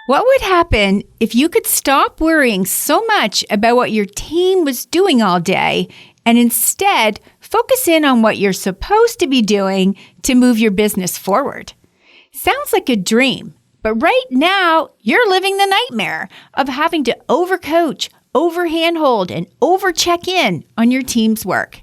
What would happen if you could stop worrying so much about what your team was doing all day and instead focus in on what you're supposed to be doing to move your business forward? Sounds like a dream, but right now you're living the nightmare of having to overcoach, over-handhold, and over-check in on your team's work.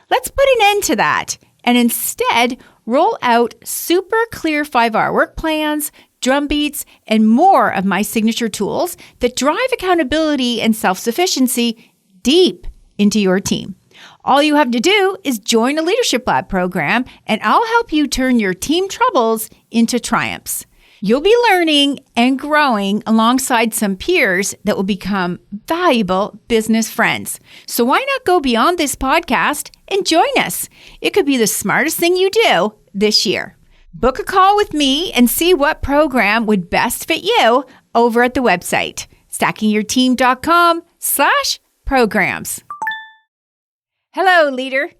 Let's put an end to that and instead roll out super clear 5-hour work plans, drum beats, and more of my signature tools that drive accountability and self-sufficiency deep into your team. All you have to do is join a Leadership Lab program, and I'll help you turn your team troubles into triumphs. You'll be learning and growing alongside some peers that will become valuable business friends. So why not go beyond this podcast and join us? It could be the smartest thing you do this year. Book a call with me and see what program would best fit you over at the website, stackingyourteam.com/programs. Hello, leader.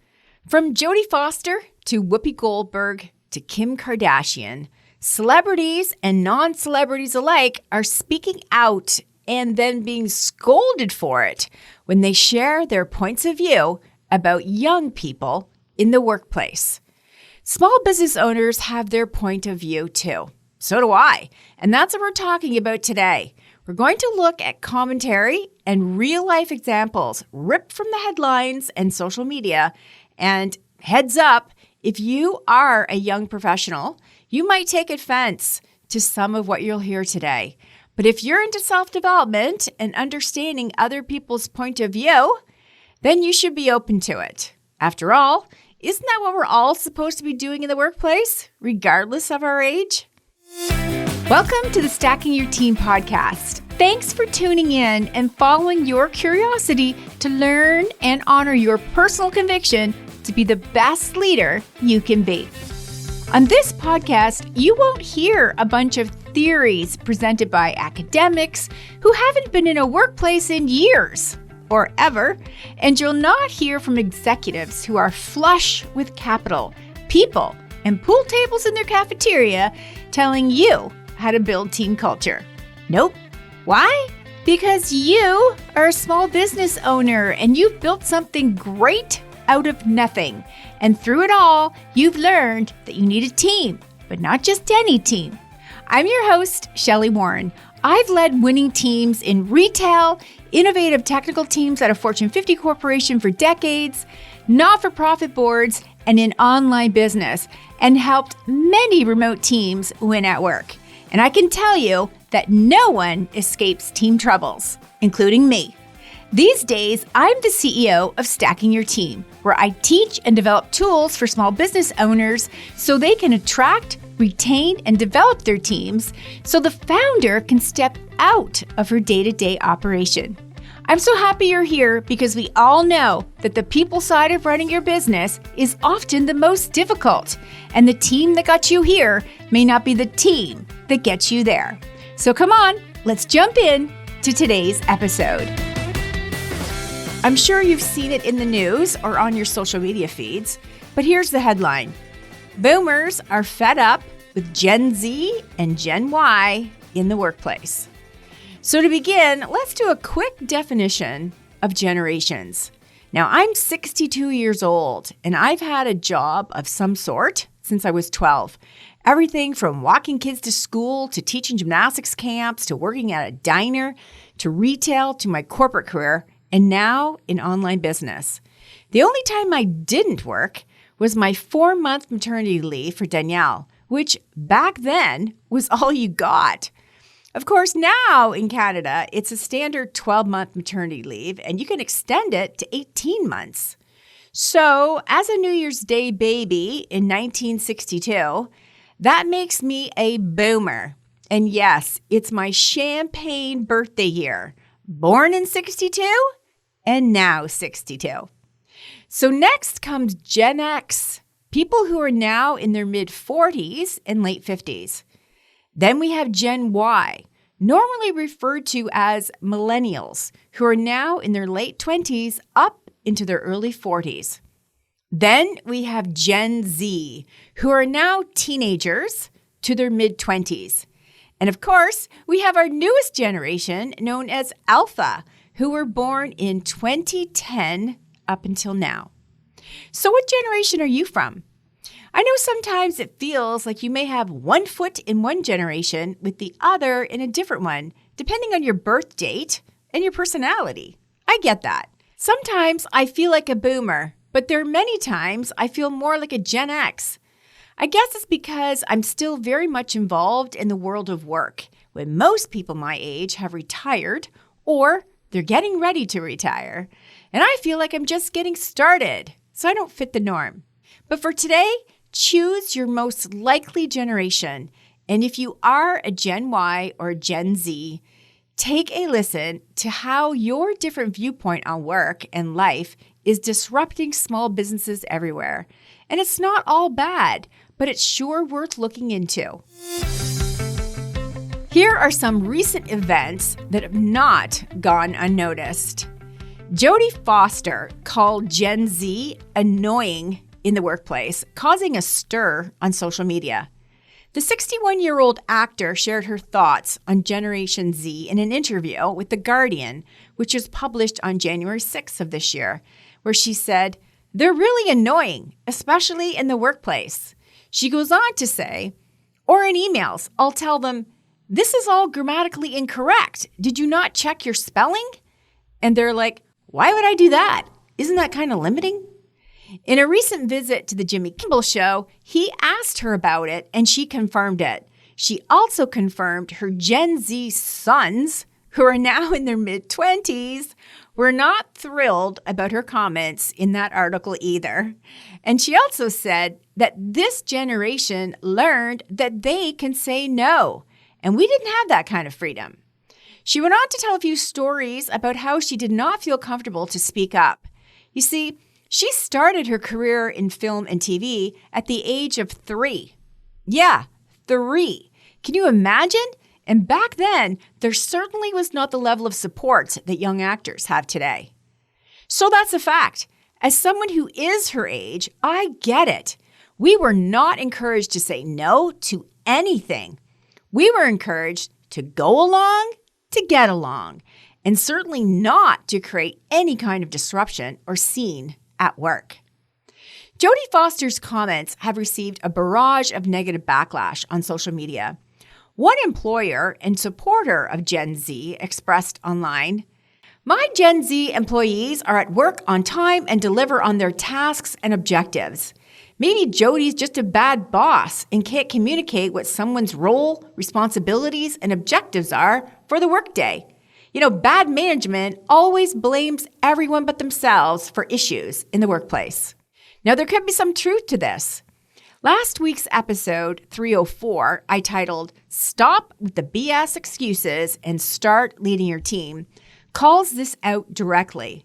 From Jodie Foster to Whoopi Goldberg to Kim Kardashian, celebrities and non-celebrities alike are speaking out and then being scolded for it when they share their points of view about young people in the workplace. Small business owners have their point of view too. So do I. And that's what we're talking about today. We're going to look at commentary and real-life examples ripped from the headlines and social media. And heads up, if you are a young professional, you might take offense to some of what you'll hear today. But if you're into self-development and understanding other people's point of view, then you should be open to it. After all, isn't that what we're all supposed to be doing in the workplace, regardless of our age? Welcome to the Stacking Your Team podcast. Thanks for tuning in and following your curiosity to learn and honor your personal conviction to be the best leader you can be. On this podcast, you won't hear a bunch of theories presented by academics who haven't been in a workplace in years or ever, and you'll not hear from executives who are flush with capital, people, and pool tables in their cafeteria telling you how to build team culture. Nope. Why? Because you are a small business owner and you've built something great out of nothing. And through it all, you've learned that you need a team, but not just any team. I'm your host, Shelli Warren. I've led winning teams in retail, innovative technical teams at a Fortune 50 corporation for decades, not-for-profit boards, and in online business, and helped many remote teams win at work. And I can tell you that no one escapes team troubles, including me. These days, I'm the CEO of Stacking Your Team, where I teach and develop tools for small business owners so they can attract, retain, and develop their teams so the founder can step out of her day-to-day operation. I'm so happy you're here because we all know that the people side of running your business is often the most difficult, and the team that got you here may not be the team that gets you there. So come on, let's jump in to today's episode. I'm sure you've seen it in the news or on your social media feeds, but here's the headline. Boomers are fed up with Gen Z and Gen Y in the workplace. So to begin, let's do a quick definition of generations. Now, I'm 62 years old, and I've had a job of some sort since I was 12. Everything from walking kids to school, to teaching gymnastics camps, to working at a diner, to retail, to my corporate career, and now in online business. The only time I didn't work was my 4-month maternity leave for Danielle, which back then was all you got. Of course, now in Canada, it's a standard 12-month maternity leave, and you can extend it to 18 months. So as a New Year's Day baby in 1962, that makes me a boomer. And yes, it's my champagne birthday year. Born in 62 and now 62. So next comes Gen X, people who are now in their mid-40s and late 50s. Then we have Gen Y, normally referred to as millennials, who are now in their late 20s up into their early 40s. Then we have Gen Z, who are now teenagers to their mid-20s. And of course, we have our newest generation known as Alpha, who were born in 2010 up until now. So what generation are you from? I know sometimes it feels like you may have one foot in one generation with the other in a different one, depending on your birth date and your personality. I get that. Sometimes I feel like a boomer, but there are many times I feel more like a Gen X. I guess it's because I'm still very much involved in the world of work, when most people my age have retired or they're getting ready to retire. And I feel like I'm just getting started, so I don't fit the norm. But for today, choose your most likely generation. And if you are a Gen Y or Gen Z, take a listen to how your different viewpoint on work and life is disrupting small businesses everywhere. And it's not all bad, but it's sure worth looking into. Here are some recent events that have not gone unnoticed. Jodie Foster called Gen Z annoying in the workplace, causing a stir on social media. The 61-year-old actor shared her thoughts on Generation Z in an interview with The Guardian, which was published on January 6th of this year, where she said, "They're really annoying, especially in the workplace." She goes on to say, "Or in emails, I'll tell them, 'This is all grammatically incorrect. Did you not check your spelling?' And they're like, 'Why would I do that? Isn't that kind of limiting?'" In a recent visit to the Jimmy Kimmel Show, he asked her about it and she confirmed it. She also confirmed her Gen Z sons, who are now in their mid-20s, were not thrilled about her comments in that article either. And she also said that this generation learned that they can say no, and we didn't have that kind of freedom. She went on to tell a few stories about how she did not feel comfortable to speak up. You see, she started her career in film and TV at the age of 3. Yeah, 3. Can you imagine? And back then, there certainly was not the level of support that young actors have today. So that's a fact. As someone who is her age, I get it. We were not encouraged to say no to anything. We were encouraged to go along, to get along, and certainly not to create any kind of disruption or scene at work. Jodie Foster's comments have received a barrage of negative backlash on social media. One employer and supporter of Gen Z expressed online, "My Gen Z employees are at work on time and deliver on their tasks and objectives. Maybe Jodie's just a bad boss and can't communicate what someone's role, responsibilities, and objectives are for the workday. You know, bad management always blames everyone but themselves for issues in the workplace." Now, there could be some truth to this. Last week's episode 304, I titled, "Stop with the BS Excuses and Start Leading Your Team," calls this out directly.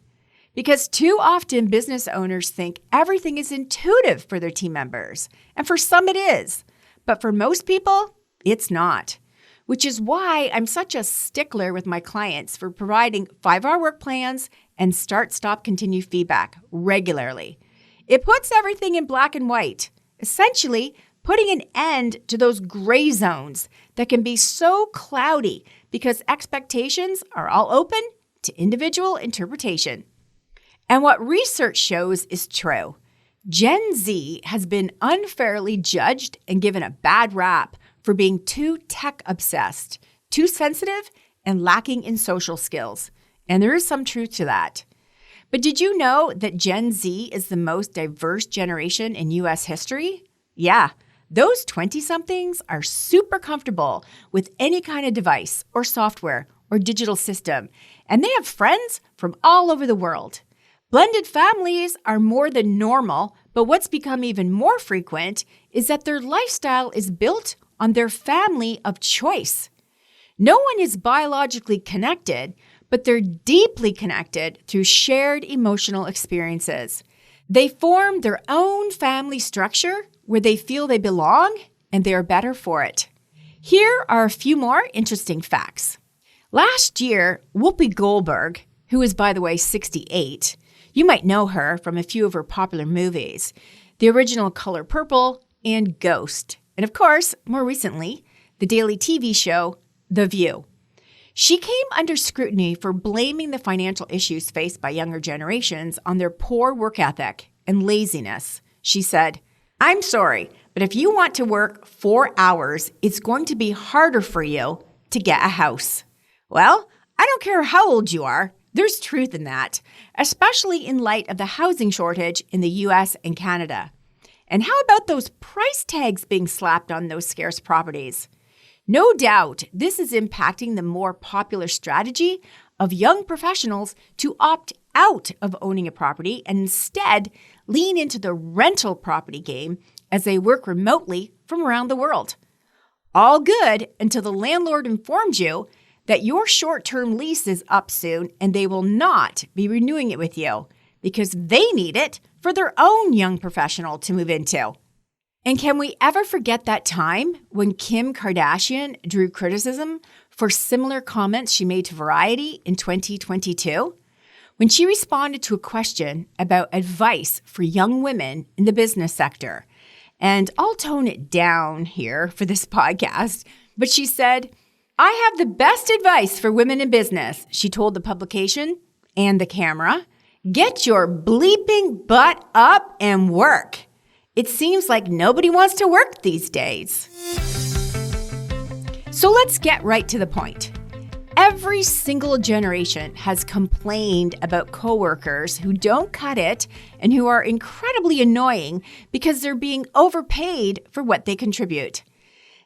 Because too often business owners think everything is intuitive for their team members. And for some it is. But for most people, it's not. Which is why I'm such a stickler with my clients for providing 5-hour work plans and start, stop, continue feedback regularly. It puts everything in black and white, essentially putting an end to those gray zones that can be so cloudy because expectations are all open to individual interpretation. And what research shows is true. Gen Z has been unfairly judged and given a bad rap for being too tech-obsessed, too sensitive, and lacking in social skills. And there is some truth to that. But did you know that Gen Z is the most diverse generation in U.S. history? Yeah, those 20-somethings are super comfortable with any kind of device or software or digital system, and they have friends from all over the world. Blended families are more than normal, but what's become even more frequent is that their lifestyle is built on their family of choice. No one is biologically connected, but they're deeply connected through shared emotional experiences. They form their own family structure where they feel they belong and they are better for it. Here are a few more interesting facts. Last year, Whoopi Goldberg, who is, by the way, 68, you might know her from a few of her popular movies, the original Color Purple and Ghost. And of course, more recently, the daily TV show The View. She came under scrutiny for blaming the financial issues faced by younger generations on their poor work ethic and laziness. She said, "I'm sorry, but if you want to work 4 hours, it's going to be harder for you to get a house." Well, I don't care how old you are. There's truth in that, especially in light of the housing shortage in the US and Canada. And how about those price tags being slapped on those scarce properties? No doubt, this is impacting the more popular strategy of young professionals to opt out of owning a property and instead lean into the rental property game as they work remotely from around the world. All good until the landlord informs you that your short-term lease is up soon and they will not be renewing it with you because they need it for their own young professional to move into. And can we ever forget that time when Kim Kardashian drew criticism for similar comments she made to Variety in 2022? When she responded to a question about advice for young women in the business sector. And I'll tone it down here for this podcast, but she said, "I have the best advice for women in business," she told the publication and the camera. "Get your bleeping butt up and work. It seems like nobody wants to work these days." So let's get right to the point. Every single generation has complained about coworkers who don't cut it and who are incredibly annoying because they're being overpaid for what they contribute.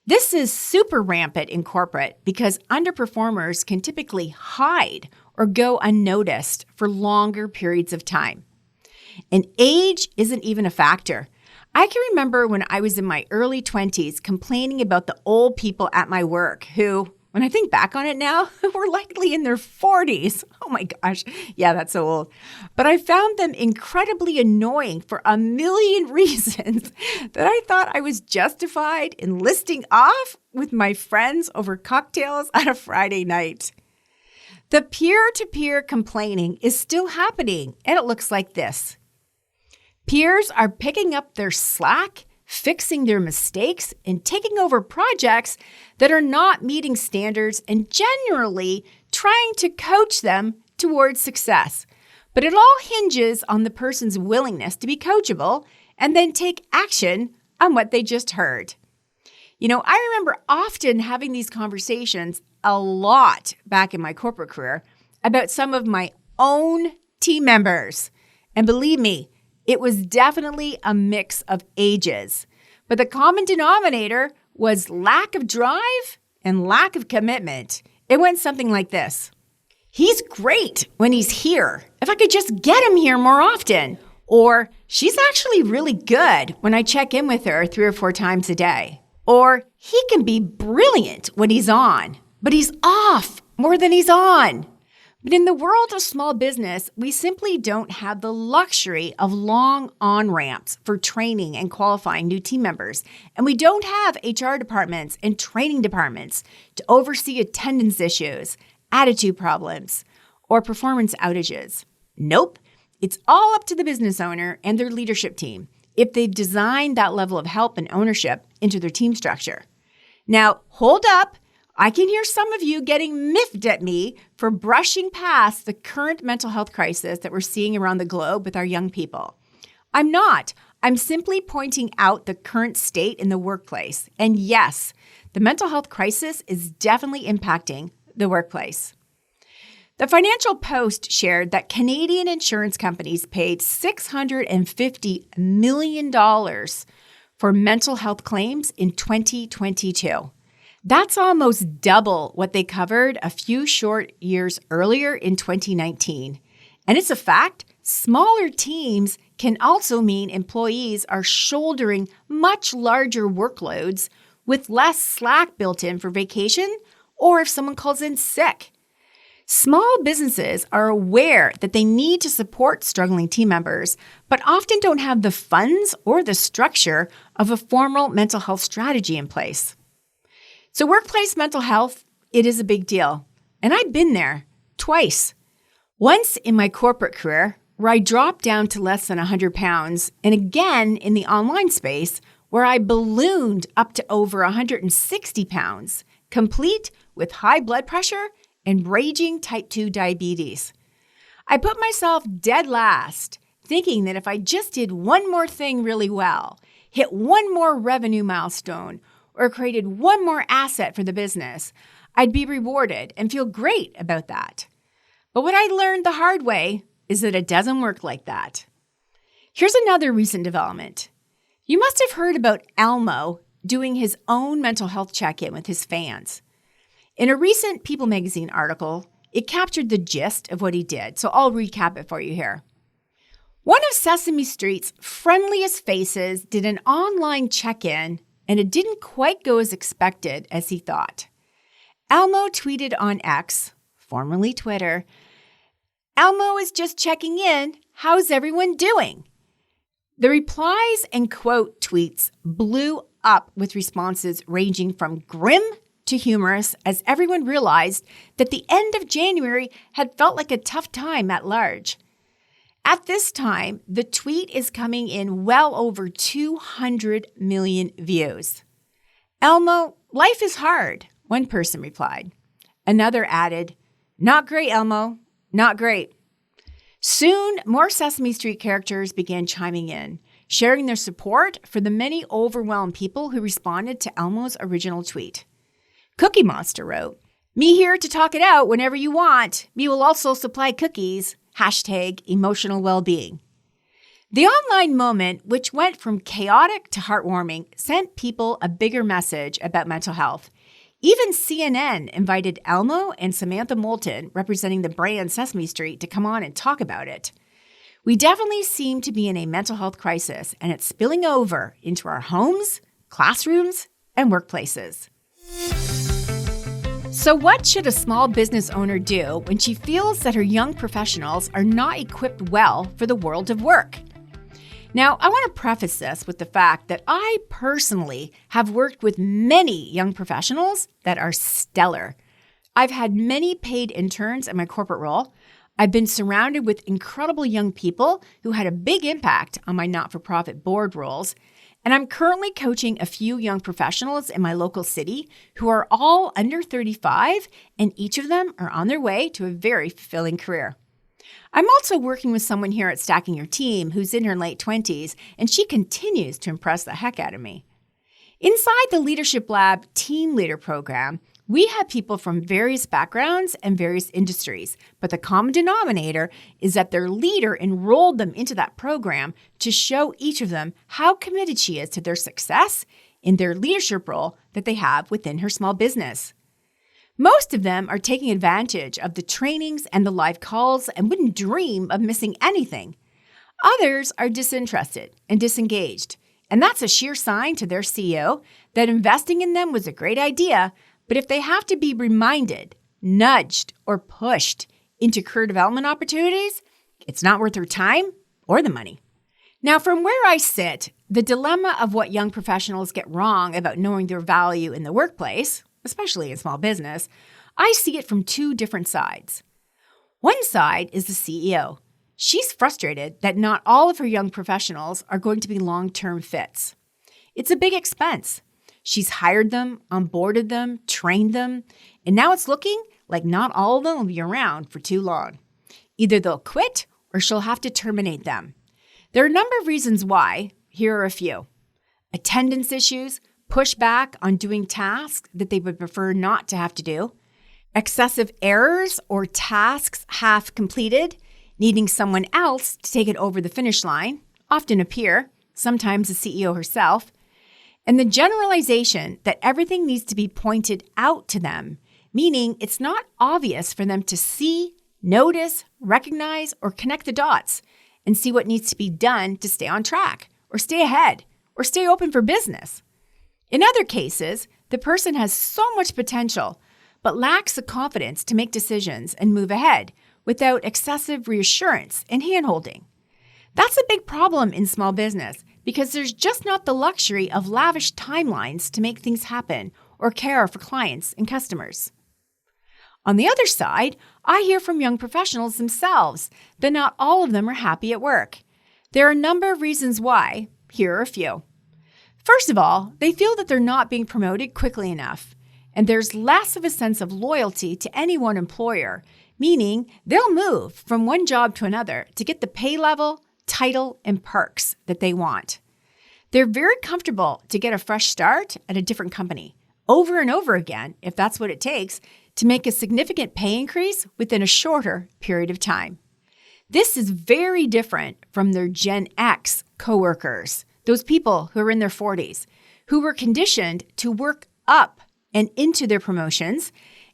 This is super rampant in corporate because underperformers can typically hide or go unnoticed for longer periods of time. And age isn't even a factor. I can remember when I was in my early 20s complaining about the old people at my work who, when I think back on it now, were likely in their 40s. Oh my gosh. Yeah, that's so old. But I found them incredibly annoying for a million reasons that I thought I was justified in listing off with my friends over cocktails on a Friday night. The peer-to-peer complaining is still happening, and it looks like this. Peers are picking up their slack, fixing their mistakes, and taking over projects that are not meeting standards and generally trying to coach them towards success. But it all hinges on the person's willingness to be coachable and then take action on what they just heard. You know, I remember often having these conversations a lot back in my corporate career about some of my own team members. And believe me, it was definitely a mix of ages. But the common denominator was lack of drive and lack of commitment. It went something like this. "He's great when he's here. If I could just get him here more often." Or, "She's actually really good when I check in with her 3 or 4 times a day." Or, "He can be brilliant when he's on, but he's off more than he's on." But in the world of small business, we simply don't have the luxury of long on-ramps for training and qualifying new team members. And we don't have HR departments and training departments to oversee attendance issues, attitude problems, or performance outages. Nope. It's all up to the business owner and their leadership team if they've designed that level of help and ownership into their team structure. Now, hold up. I can hear some of you getting miffed at me for brushing past the current mental health crisis that we're seeing around the globe with our young people. I'm not. I'm simply pointing out the current state in the workplace. And yes, the mental health crisis is definitely impacting the workplace. The Financial Post shared that Canadian insurance companies paid $650 million for mental health claims in 2022. That's almost double what they covered a few short years earlier in 2019. And it's a fact, smaller teams can also mean employees are shouldering much larger workloads with less slack built in for vacation or if someone calls in sick. Small businesses are aware that they need to support struggling team members, but often don't have the funds or the structure of a formal mental health strategy in place. So workplace mental health, it is a big deal. And I've been there twice. Once in my corporate career, where I dropped down to less than 100 pounds, and again in the online space, where where I ballooned up to over 160 pounds, complete with high blood pressure and raging type 2 diabetes. I put myself dead last, thinking that if I just did one more thing really well, hit one more revenue milestone, or created one more asset for the business, I'd be rewarded and feel great about that. But what I learned the hard way is that it doesn't work like that. Here's another recent development. You must have heard about Elmo doing his own mental health check-in with his fans. In a recent People magazine article, it captured the gist of what he did, so I'll recap it for you here. One of Sesame Street's friendliest faces did an online check-in, and it didn't quite go as expected as he thought. Elmo tweeted on X, formerly Twitter, "Elmo is just checking in. How's everyone doing?" The replies and quote tweets blew up with responses ranging from grim to humorous as everyone realized that the end of January had felt like a tough time at large. At this time, the tweet is coming in well over 200 million views. "Elmo, life is hard," one person replied. Another added, "Not great, Elmo, not great." Soon, more Sesame Street characters began chiming in, sharing their support for the many overwhelmed people who responded to Elmo's original tweet. Cookie Monster wrote, "Me here to talk it out whenever you want. Me will also supply cookies. #emotional well-being." The online moment, which went from chaotic to heartwarming, sent people a bigger message about mental health. Even CNN invited Elmo and Samantha Moulton, representing the brand Sesame Street, to come on and talk about it. We definitely seem to be in a mental health crisis, and it's spilling over into our homes, classrooms, and workplaces. So what should a small business owner do when she feels that her young professionals are not equipped well for the world of work? Now, I want to preface this with the fact that I personally have worked with many young professionals that are stellar. I've had many paid interns in my corporate role. I've been surrounded with incredible young people who had a big impact on my not-for-profit board roles. And I'm currently coaching a few young professionals in my local city who are all under 35, and each of them are on their way to a very fulfilling career. I'm also working with someone here at Stacking Your Team who's in her late 20s, and she continues to impress the heck out of me. Inside the Leadership Lab Team Leader Program, we have people from various backgrounds and various industries, but the common denominator is that their leader enrolled them into that program to show each of them how committed she is to their success in their leadership role that they have within her small business. Most of them are taking advantage of the trainings and the live calls and wouldn't dream of missing anything. Others are disinterested and disengaged, and that's a sheer sign to their CEO that investing in them was a great idea. But if they have to be reminded, nudged, or pushed into career development opportunities, it's not worth their time or the money. Now, from where I sit, the dilemma of what young professionals get wrong about knowing their value in the workplace, especially in small business, I see it from two different sides. One side is the CEO. She's frustrated that not all of her young professionals are going to be long-term fits. It's a big expense. She's hired them, onboarded them, trained them, and now it's looking like not all of them will be around for too long. Either they'll quit or she'll have to terminate them. There are a number of reasons why. Here are a few. Attendance issues, pushback on doing tasks that they would prefer not to have to do, excessive errors or tasks half completed, needing someone else to take it over the finish line, often a peer, sometimes the CEO herself, and the generalization that everything needs to be pointed out to them, meaning it's not obvious for them to see, notice, recognize, or connect the dots and see what needs to be done to stay on track, or stay ahead, or stay open for business. In other cases, the person has so much potential, but lacks the confidence to make decisions and move ahead without excessive reassurance and handholding. That's a big problem in small business because there's just not the luxury of lavish timelines to make things happen or care for clients and customers. On the other side, I hear from young professionals themselves that not all of them are happy at work. There are a number of reasons why. Here are a few. First of all, they feel that they're not being promoted quickly enough, and there's less of a sense of loyalty to any one employer, meaning they'll move from one job to another to get the pay level, title, and perks that they want. They're very comfortable to get a fresh start at a different company, over and over again, if that's what it takes, to make a significant pay increase within a shorter period of time. This is very different from their Gen X coworkers, those people who are in their 40s, who were conditioned to work up and into their promotions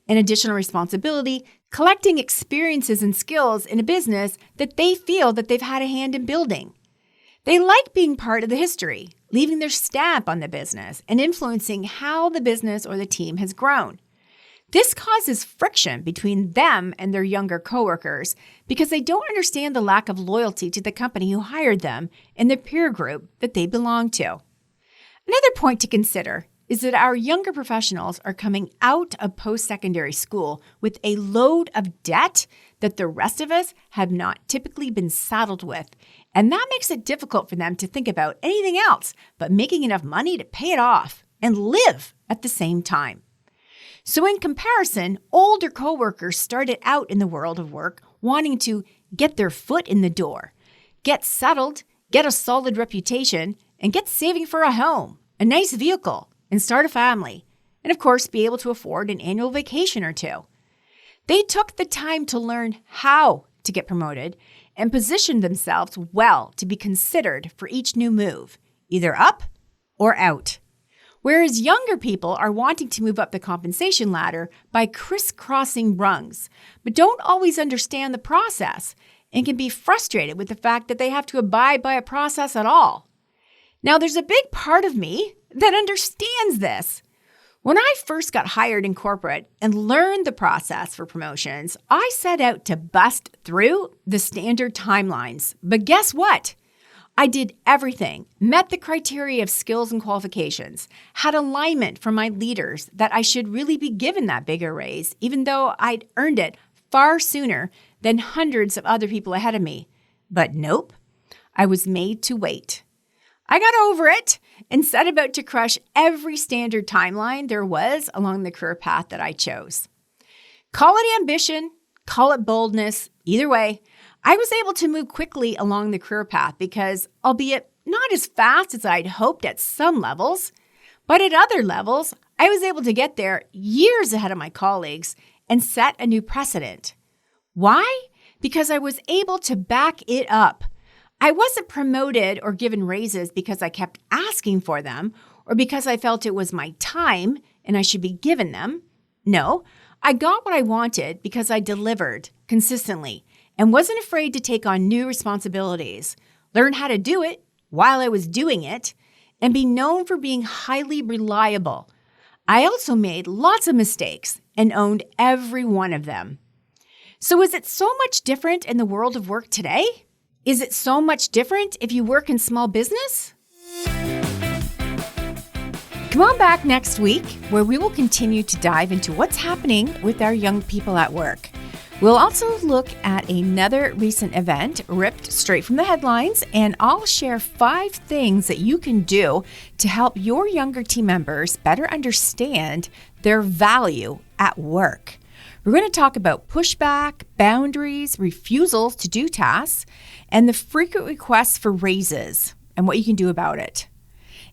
and additional responsibility, collecting experiences and skills in a business that they feel that they've had a hand in building. They like being part of the history, leaving their stamp on the business and influencing how the business or the team has grown. This causes friction between them and their younger coworkers because they don't understand the lack of loyalty to the company who hired them and the peer group that they belong to. Another point to consider is that our younger professionals are coming out of post-secondary school with a load of debt that the rest of us have not typically been saddled with, and that makes it difficult for them to think about anything else but making enough money to pay it off and live at the same time. So in comparison, older coworkers started out in the world of work wanting to get their foot in the door, get settled, get a solid reputation, and get saving for a home, a nice vehicle, and start a family, and of course be able to afford an annual vacation or two. They took the time to learn how to get promoted and positioned themselves well to be considered for each new move, either up or out. Whereas younger people are wanting to move up the compensation ladder by crisscrossing rungs, but don't always understand the process and can be frustrated with the fact that they have to abide by a process at all. Now, there's a big part of me that understands this. When I first got hired in corporate and learned the process for promotions, I set out to bust through the standard timelines. But guess what? I did everything, met the criteria of skills and qualifications, had alignment from my leaders that I should really be given that bigger raise, even though I'd earned it far sooner than hundreds of other people ahead of me. But nope, I was made to wait. I got over it and set about to crush every standard timeline there was along the career path that I chose. Call it ambition, call it boldness, either way, I was able to move quickly along the career path because, albeit not as fast as I'd hoped at some levels, but at other levels, I was able to get there years ahead of my colleagues and set a new precedent. Why? Because I was able to back it up. I wasn't promoted or given raises because I kept asking for them or because I felt it was my time and I should be given them. No, I got what I wanted because I delivered consistently and wasn't afraid to take on new responsibilities, learn how to do it while I was doing it, and be known for being highly reliable. I also made lots of mistakes and owned every one of them. So is it so much different in the world of work today? Is it so much different if you work in small business? Come on back next week where we will continue to dive into what's happening with our young people at work. We'll also look at another recent event ripped straight from the headlines, and I'll share 5 things that you can do to help your younger team members better understand their value at work. We're going to talk about pushback, boundaries, refusals to do tasks, and the frequent requests for raises and what you can do about it.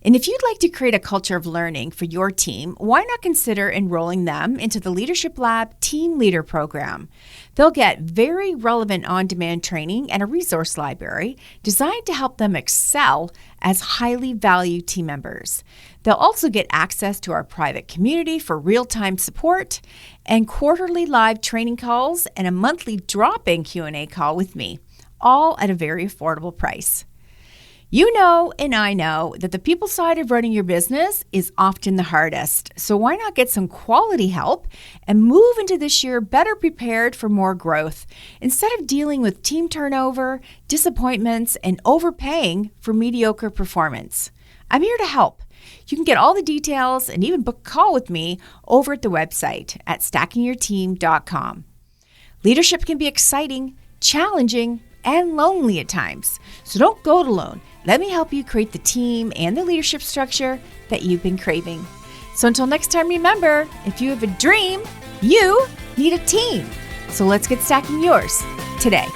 And if you'd like to create a culture of learning for your team, why not consider enrolling them into the Leadership Lab Team Leader Program? They'll get very relevant on-demand training and a resource library designed to help them excel as highly valued team members. They'll also get access to our private community for real-time support and quarterly live training calls and a monthly drop-in Q&A call with me, all at a very affordable price. You know, and I know that the people side of running your business is often the hardest. So why not get some quality help and move into this year better prepared for more growth instead of dealing with team turnover, disappointments, and overpaying for mediocre performance? I'm here to help. You can get all the details and even book a call with me over at the website at stackingyourteam.com. Leadership can be exciting, challenging, and lonely at times. So don't go it alone. Let me help you create the team and the leadership structure that you've been craving. So until next time, remember, if you have a dream, you need a team. So let's get stacking yours today.